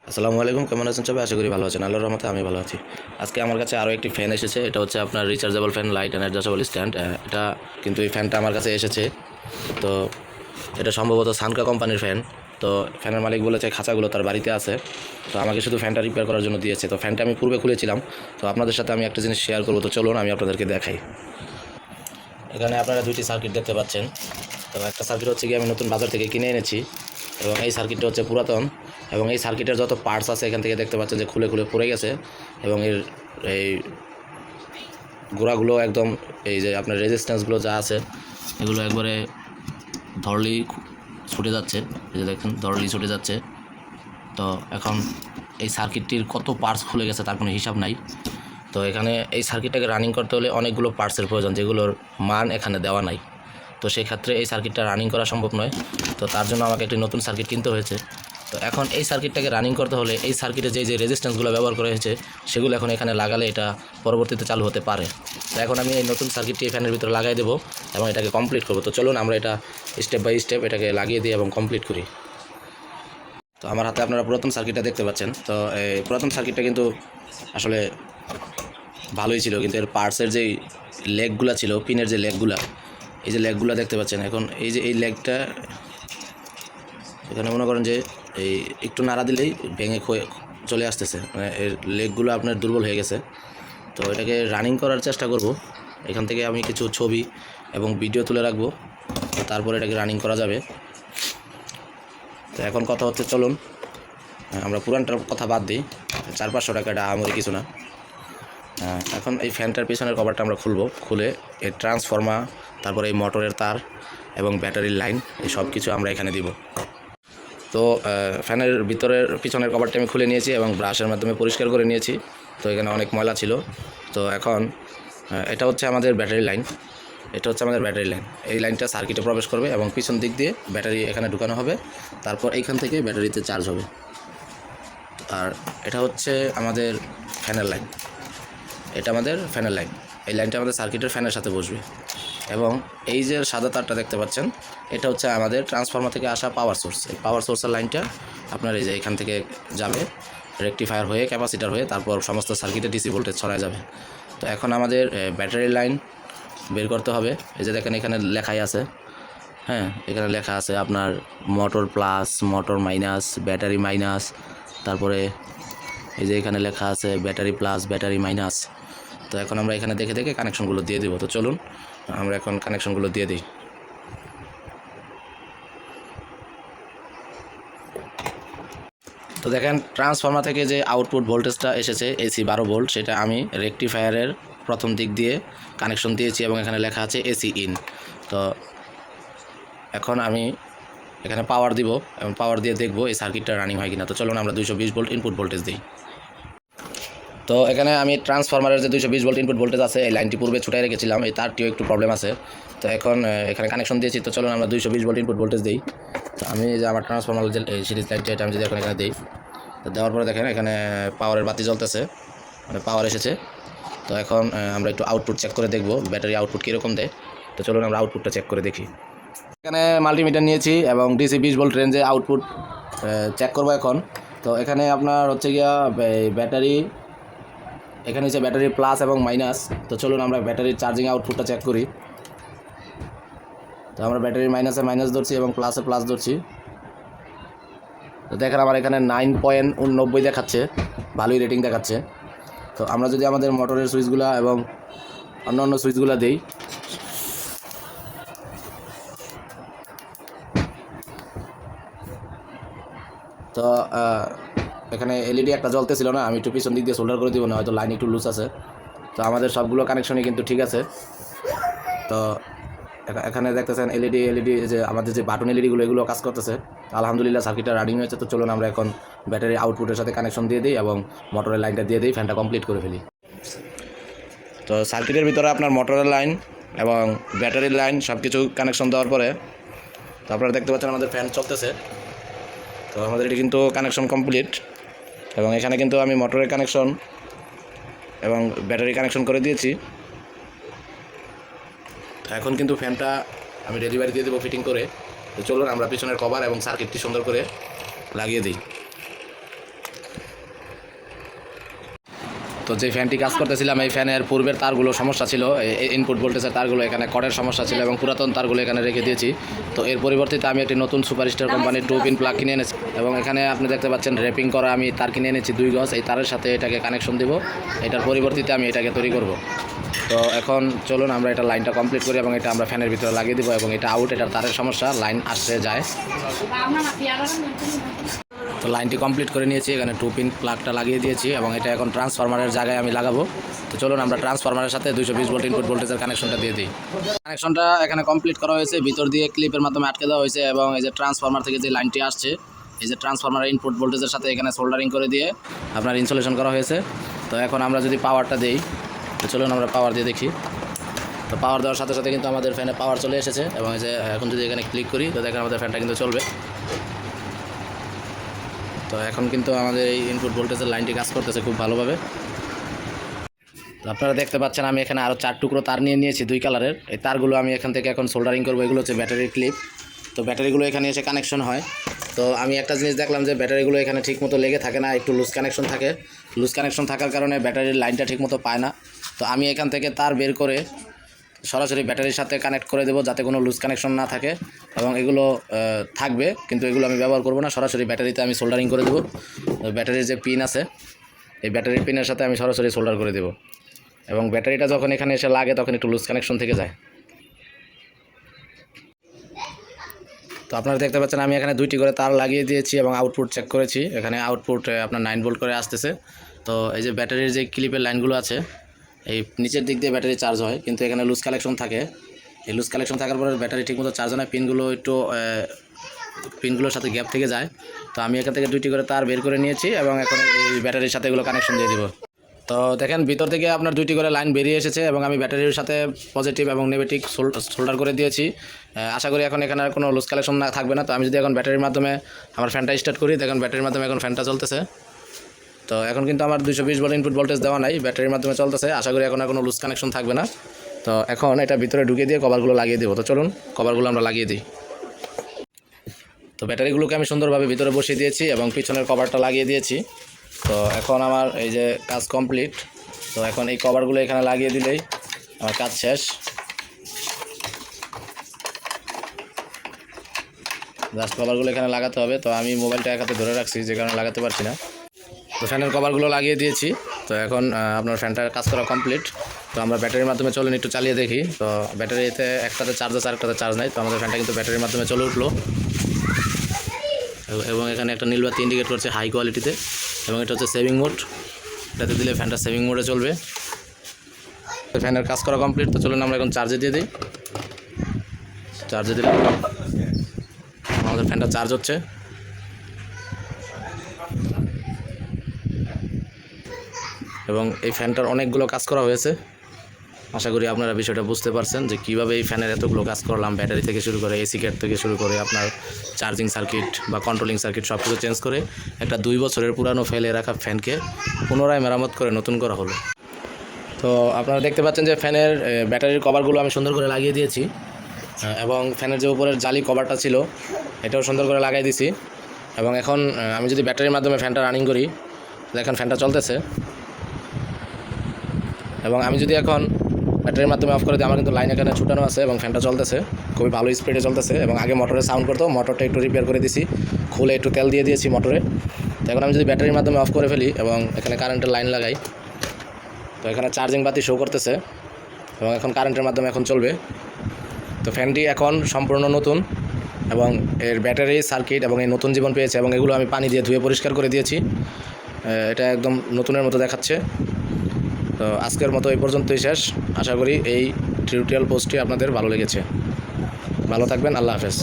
আসসালামু আলাইকুম, কেমন আছেন সবাই? আশা করি ভালো আছেন। আল্লাহর রহমতে আমি ভালো আছি। আজকে আমার কাছে আরও একটি ফ্যান এসেছে। এটা হচ্ছে আপনার rechargeable fan, light and adjustable stand. এটা কিন্তু এই ফ্যানটা আমার কাছে এসেছে। তো এটা সম্ভবত সানকা কোম্পানির ফ্যান। তো ফ্যানের মালিক বলেছে খাঁচাগুলো তার বাড়িতে আছে, তো আমাকে শুধু ফ্যানটা রিপেয়ার করার জন্য দিয়েছে। তো ফ্যানটা আমি পূর্বে খুলেছিলাম, তো আপনাদের সাথে আমি একটা জিনিস শেয়ার করবো। তো চলুন আমি আপনাদেরকে দেখাই। এখানে আপনারা দুইটি সার্কিট দেখতে পাচ্ছেন। তো একটা সার্কিট হচ্ছে গিয়ে আমি নতুন বাজার থেকে কিনে এনেছি, এবং এই সার্কিটটা হচ্ছে পুরাতন, এবং এই সার্কিটের যত পার্টস আছে এখান থেকে দেখতে পাচ্ছেন যে খুলে খুলে পড়ে গেছে, এবং এই গোড়াগুলো একদম, এই যে আপনার রেজিস্ট্যান্সগুলো যা আছে এগুলো একবারে ধরলেই ছুটে যাচ্ছে। এই যে দেখেন ধরলেই ছুটে যাচ্ছে। তো এখন এই সার্কিটটির কত পার্টস খুলে গেছে তার কোনো হিসাব নাই। তো এখানে এই সার্কিটটাকে রানিং করতে হলে অনেকগুলো পার্টসের প্রয়োজন, যেগুলোর মান এখানে দেওয়া নাই। তো সেই ক্ষেত্রে এই সার্কিটটা রানিং করা সম্ভব নয়। তো তার জন্য আমাকে একটি নতুন সার্কিট কিনতে হয়েছে। তো এখন এই সার্কিটটাকে রানিং করতে হলে এই সার্কিটে যে রেজিস্ট্যান্সগুলো ব্যবহার করা হয়েছে সেগুলো এখন এখানে লাগালে এটা পরবর্তীতে চালু হতে পারে। তো এখন আমি এই নতুন সার্কিটটি এই ফ্যানের ভিতরে লাগাই দেবো এবং এটাকে কমপ্লিট করবো। তো চলুন আমরা এটা স্টেপ বাই স্টেপ এটাকে লাগিয়ে দিই এবং কমপ্লিট করি। তো আমার হাতে আপনারা পুরাতন সার্কিটটা দেখতে পাচ্ছেন। তো এই পুরাতন সার্কিটটা কিন্তু আসলে ভালোই ছিল, কিন্তু এর পার্টসের যেই লেগগুলো ছিল, পিনের যে লেগগুলা, এই যে লেগগুলো দেখতে পাচ্ছেন, এখন এই যে এই লেগটা এখানে মনে করেন যে এই একটু নাড়া দিলেই ভেঙে চলে আসতেছে, মানে এর লেগগুলো আপনার দুর্বল হয়ে গেছে। তো এটাকে রানিং করার চেষ্টা করব। এখান থেকে আমি কিছু ছবি এবং ভিডিও তুলে রাখবো, তারপরে এটাকে রানিং করা যাবে। তো এখন কথা হচ্ছে, চলুন আমরা পুরানটার কথা বাদ দিই। 400-500 টাকা এটা আমাদের কিছু না। এখন এই ফ্যানটার পিছনের কভারটা আমরা খুলে এর ট্রান্সফর্মার, তারপরে এই মোটরের তার এবং ব্যাটারির লাইন, এই সব কিছু আমরা এখানে দিব। তো ফ্যানের ভিতরের পিছনের কভারটা আমি খুলে নিয়েছি এবং ব্রাশের মাধ্যমে পরিষ্কার করে নিয়েছি। তো এখানে অনেক ময়লা ছিল। তো এখন এটা হচ্ছে আমাদের ব্যাটারি লাইন। এই লাইনটা সার্কিটে প্রবেশ করবে এবং পিছন দিক দিয়ে ব্যাটারি এখানে ঢুকানো হবে। তারপর এইখান থেকে ব্যাটারিতে চার্জ হবে। আর এটা হচ্ছে আমাদের ফ্যানের লাইন। এই লাইনটা আমাদের সার্কিটের ফ্যানের সাথে বসবে। এবং এই যে সাদা তারটা দেখতে পাচ্ছেন, এটা হচ্ছে আমাদের ট্রান্সফর্মার থেকে আসা পাওয়ার সোর্স। এই পাওয়ার সোর্সের লাইনটা আপনার এই যে এখান থেকে যাবে রেকটিফায়ার হয়ে, ক্যাপাসিটার হয়ে, তারপর সমস্ত সার্কিটে ডিসি ভোল্টেজ ছড়ায় যাবে। তো এখন আমাদের ব্যাটারি লাইন বের করতে হবে। এই যে দেখেন এখানে লেখাই আছে, এখানে লেখা আছে আপনার motor plus, motor minus, battery minus, তারপরে এই যে এখানে লেখা আছে ব্যাটারি প্লাস, ব্যাটারি মাইনাস। তো এখন আমরা এখানে দেখে দেখে কানেকশনগুলো দিয়ে দেবো। তো চলুন আমরা এখন কানেকশনগুলো দিয়ে দিই। তো দেখেন ট্রান্সফর্মার থেকে যে আউটপুট ভোল্টেজটা এসেছে AC 12 ভোল্ট, সেটা আমি রেকটিফায়ারের প্রথম দিক দিয়ে কানেকশন দিয়েছি এবং এখানে লেখা আছে AC ইন। তো এখন আমি এখানে পাওয়ার দিব এবং পাওয়ার দিয়ে দেখব এই সার্কিটটা রানিং হয় কিনা। তো চলুন আমরা 220 ভোল্ট ইনপুট ভোল্টেজ দিই। তো এখানে আমি ট্রান্সফরমারের যে 220 ভোল্ট ইনপুট ভোল্টেজ আছে, এই লাইনটি পূর্বে ছুটাই রেখেছিলাম, এই তারটিও একটু প্রবলেম আছে। তো এখন এখানে কানেকশন দিয়েছি। তো চলুন আমরা 220 ভোল্ট ইনপুট ভোল্টেজ দিই। তো আমি যে আমার ট্রান্সফরমার যে সিরিজ লাইনটি, এটা আমি যদি এখন এখানে দিই, তো দেওয়ার পরে দেখেন এখানে পাওয়ারের বাতি জ্বলতেছে, মানে পাওয়ার এসেছে। তো এখন আমরা একটু আউটপুট চেক করে দেখব ব্যাটারি আউটপুট কীরকম দেয়। তো চলুন আমরা আউটপুটটা চেক করে দেখি। এখানে মাল্টিমিটার নিয়েছি এবং DC 20 ভোল্ট রেঞ্জে আউটপুট চেক করবো এখন। তো এখানে আপনার হচ্ছে গিয়া ব্যাটারি, এখানে হচ্ছে ব্যাটারি প্লাস এবং মাইনাস। তো চলুন আমরা ব্যাটারির চার্জিং আউটপুটটা চেক করি। তো আমরা ব্যাটারির মাইনাসে মাইনাস ধরছি এবং প্লাসে প্লাস ধরছি। তো দেখেন আমার এখানে 9.89 দেখাচ্ছে, ভালোই রেটিং দেখাচ্ছে। তো আমরা যদি আমাদের মোটরের সুইচগুলো এবং অন্য সুইচগুলো দিই, তো এখানে LED একটা জ্বলতেছিল না, আমি একটু পিছন দিক দিয়ে সোল্ডার করে দিব, না হয়তো লাইন একটু লুজ আছে। তো আমাদের সবগুলো কানেকশনই কিন্তু ঠিক আছে। তো এখানে দেখতেছেন LED যে আমাদের যে বাটন এলইডিগুলো, এগুলো কাজ করতেছে। আলহামদুলিল্লাহ সার্কিটটা রানিং হয়েছে। তো চলুন আমরা এখন ব্যাটারি আউটপুটের সাথে কানেকশন দিয়ে দিই এবং মোটরের লাইনটা দিয়ে দিই, ফ্যানটা কমপ্লিট করে ফেলি। তো সার্কিটের ভিতরে আপনার মোটরের লাইন এবং ব্যাটারির লাইন সব কিছু কানেকশন দেওয়ার পরে, তো আপনারা দেখতে পাচ্ছেন আমাদের ফ্যান চলতেছে। তো আমাদের এটি কিন্তু কানেকশন কমপ্লিট, এবং এখানে কিন্তু আমি মোটরের কানেকশন এবং ব্যাটারি কানেকশন করে দিয়েছি। এখন কিন্তু ফ্যানটা আমি ডেলিভারি দিয়ে দেবো ফিটিং করে। তো চলুন আমরা পিছনের কভার এবং সার্কিটটি সুন্দর করে লাগিয়ে দিই। তো যে ফ্যানটি কাজ করতেছিলাম এই ফ্যানের পূর্বের তারগুলো সমস্যা ছিল, ইনপুট ভোল্টেজের তারগুলো এখানে কর্ডের সমস্যা ছিল এবং পুরাতন তারগুলো এখানে রেখে দিয়েছি। তো এর পরিবর্তে আমি একটি নতুন সুপারস্টার কোম্পানির 2 পিন প্লাগ কিনে এনেছি এবং এখানে আপনি দেখতে পাচ্ছেন র্যাপিং করা আমি তার কিনে এনেছি 2 গজ। এই তারের সাথে এটাকে কানেকশন দিব, এটার পরিবর্তে আমি এটাকে তৈরি করব। তো এখন চলুন আমরা এটা লাইনটা কমপ্লিট করি এবং এটা আমরা ফ্যানের ভিতরে লাগিয়ে দিব এবং এটা আউট, এটার তারের সমস্যা, লাইন আসছে যায়। তো লাইনটি কমপ্লিট করে নিয়েছি, এখানে 2 পিন প্লাগটা লাগিয়ে দিয়েছি এবং এটা এখন ট্রান্সফরমারের জায়গায় আমি লাগাবো। তো চলুন আমরা ট্রান্সফরমারের সাথে 220 ভোল্ট ইনপুট ভোল্টেজের কানেকশনটা দিয়ে দিই। কানেকশনটা এখানে কমপ্লিট করা হয়েছে, ভিতর দিয়ে ক্লিপের মাধ্যমে আটকে দেওয়া হয়েছে এবং এই যে ট্রান্সফরমার থেকে যে লাইনটি আসছে এই যে ট্রান্সফরমারের ইনপুট ভোল্টেজের সাথে এখানে সোল্ডারিং করে দিয়ে আপনার ইনসুলেশন করা হয়েছে। তো এখন আমরা যদি পাওয়ারটা দিই, তো চলুন আমরা পাওয়ার দিয়ে দেখি। তো পাওয়ার দেওয়ার সাথে সাথে কিন্তু আমাদের ফ্যানে পাওয়ার চলে এসেছে এবং এই যে এখন যদি এখানে ক্লিক করি তো দেখেন আমাদের ফ্যানটা কিন্তু চলবে। তো এখন কিন্তু আমাদের এই ইনপুট ভোল্টেজের লাইনটি কাজ করতেছে খুব ভালোভাবে। তো আপনারা দেখতে পাচ্ছেন আমি এখানে আরও 4 টুকরো তার নিয়ে নিয়েছি 2 কালারের। এই তারগুলো আমি এখান থেকে এখন সোল্ডারিং করবো। এগুলো হচ্ছে ব্যাটারির ক্লিপ। তো ব্যাটারিগুলো এখানে এসে কানেকশন হয়। তো আমি একটা জিনিস দেখলাম যে ব্যাটারিগুলো এখানে ঠিকমতো লেগে থাকে না, একটু লুজ কানেকশন থাকে। লুজ কানেকশন থাকার কারণে ব্যাটারির লাইনটা ঠিকমতো পায় না। তো আমি এখান থেকে তার বের করে সরাসরি ব্যাটারির সাথে কানেক্ট করে দেবো যাতে কোনো লুজ কানেকশন না থাকে এবং এগুলো থাকবে কিন্তু এগুলো আমি ব্যবহার করব না, সরাসরি ব্যাটারিতে আমি সোল্ডারিং করে দেবো। ব্যাটারির যে পিন আছে এই ব্যাটারির পিনের সাথে আমি সরাসরি সোল্ডার করে দেবো এবং ব্যাটারিটা যখন এখানে এসে লাগে তখন একটু লুজ কানেকশন থেকে যায়। তো আপনারা দেখতে পাচ্ছেন আমি এখানে 2টি করে তার লাগিয়ে দিয়েছি এবং আউটপুট চেক করেছি। এখানে আউটপুট আপনার 9 ভোল্ট করে আসতেছে। তো এই যে ব্যাটারির যে ক্লিপের লাইনগুলো আছে এই নিচের দিক দিয়ে ব্যাটারি চার্জ হয় কিন্তু এখানে লুজ কালেকশন থাকে। এই লুজ কালেকশন থাকার পরে ব্যাটারি ঠিকমতো চার্জ হয় না, পিনগুলোর সাথে গ্যাপ থেকে যায়। তো আমি এখান থেকে 2টি করে তার বের করে নিয়েছি এবং এখন এই ব্যাটারির সাথে এগুলো কানেকশন দিয়ে দিব। তো দেখেন ভিতর থেকে আপনার 2টি করে লাইন বেরিয়ে এসেছে এবং আমি ব্যাটারির সাথে পজিটিভ এবং নেগেটিভ সোল্ডার করে দিয়েছি। আশা করি এখন এখানে আর কোনো লুজ কালেকশন না থাকবে না। তো আমি যদি এখন ব্যাটারির মাধ্যমে আমার ফ্যানটা স্টার্ট করি, দেখেন ব্যাটারির মাধ্যমে এখন ফ্যানটা চলতেছে। তো এখন কিন্তু আমার 220 ভোল্ট ইনপুট ভোল্টেজ দেওয়া নাই, ব্যাটারির মাধ্যমে চলতেছে। আশা করি এখন আর কোনো লুজ কানেকশন থাকবে না। তো এখন এটা ভিতরে ঢুকিয়ে দিয়ে কভারগুলো লাগিয়ে দেবো। তো চলুন কভারগুলো আমরা লাগিয়ে দিই। তো ব্যাটারিগুলোকে আমি সুন্দরভাবে ভিতরে বসিয়ে দিয়েছি এবং পিছনের কভারটা লাগিয়ে দিয়েছি। তো এখন আমার এই যে কাজ কমপ্লিট। তো এখন এই কভারগুলো এখানে লাগিয়ে দিলেই আমার কাজ শেষ। জাস্ট কভারগুলো এখানে লাগাতে হবে। তো আমি মোবাইলটা এক হাতে ধরে রাখছি যে কারণে লাগাতে পারছি না। তো ফ্যানের কভারগুলো লাগিয়ে দিয়েছি। তো এখন আপনার ফ্যানটার কাজ করা কমপ্লিট। তো আমরা ব্যাটারির মাধ্যমে চলুন একটু চালিয়ে দেখি। তো ব্যাটারিতে একটাতে চার্জ আছে আরেকটাতে চার্জ নাই। তো আমাদের ফ্যানটা কিন্তু ব্যাটারির মাধ্যমে চলে উঠলো এবং এখানে একটা নীল বাতি ইন্ডিকেট করছে হাই কোয়ালিটিতে এবং এটা হচ্ছে সেভিং মোড। এটাতে দিলে ফ্যানটা সেভিং মোডে চলবে। তো ফ্যানের কাজ করা কমপ্লিট। তো চলুন আমরা এখন চার্জে দিয়ে দিই। চার্জে দিলে আমাদের ফ্যানটা চার্জ হচ্ছে এবং এই ফ্যানটার অনেকগুলো কাজ করা হয়েছে। আশা করি আপনারা বিষয়টা বুঝতে পারছেন যে কীভাবে এই ফ্যানের এতগুলো কাজ করলাম, ব্যাটারি থেকে শুরু করে এসি ক্যাট থেকে শুরু করে আপনার চার্জিং সার্কিট বা কন্ট্রোলিং সার্কিট সব কিছু চেঞ্জ করে একটা 2 বছরের পুরানো ফেলে রাখা ফ্যানকে পুনরায় মেরামত করে নতুন করা হলো। তো আপনারা দেখতে পাচ্ছেন যে ফ্যানের ব্যাটারির কভারগুলো আমি সুন্দর করে লাগিয়ে দিয়েছি এবং ফ্যানের যে উপরের জালি কভারটা ছিল এটাও সুন্দর করে লাগাই দিয়েছি এবং এখন আমি যদি ব্যাটারির মাধ্যমে ফ্যানটা রানিং করি, দেখেন ফ্যানটা চলতেছে এবং আমি যদি এখন ব্যাটারির মাধ্যমে অফ করে দিই আমার কিন্তু লাইন এখানে ছুটানো আছে এবং ফ্যানটা চলতেছে খুবই ভালো স্পিডে চলতেছে এবং আগে মোটরে সাউন্ড করতো, মোটরটা একটু রিপেয়ার করে দিয়েছি, খুলে একটু তেল দিয়ে দিয়েছি মোটরে। তো এখন আমি যদি ব্যাটারির মাধ্যমে অফ করে ফেলি এবং এখানে কারেন্টের লাইন লাগাই তো এখানে চার্জিং বাতি শো করতেছে এবং এখন কারেন্টের মাধ্যমে এখন চলবে। তো ফ্যানটি এখন সম্পূর্ণ নতুন এবং এর ব্যাটারি সার্কিট এবং এই নতুন জীবন পেয়েছে এবং এগুলো আমি পানি দিয়ে ধুয়ে পরিষ্কার করে দিয়েছি। এটা একদম নতুনের মতো দেখাচ্ছে। তো আজকের মতো এই পর্যন্তই শেষ। আশা করি এই টিউটোরিয়াল পোস্টটি আপনাদের ভালো লেগেছে। ভালো থাকবেন, আল্লাহ হাফেজ।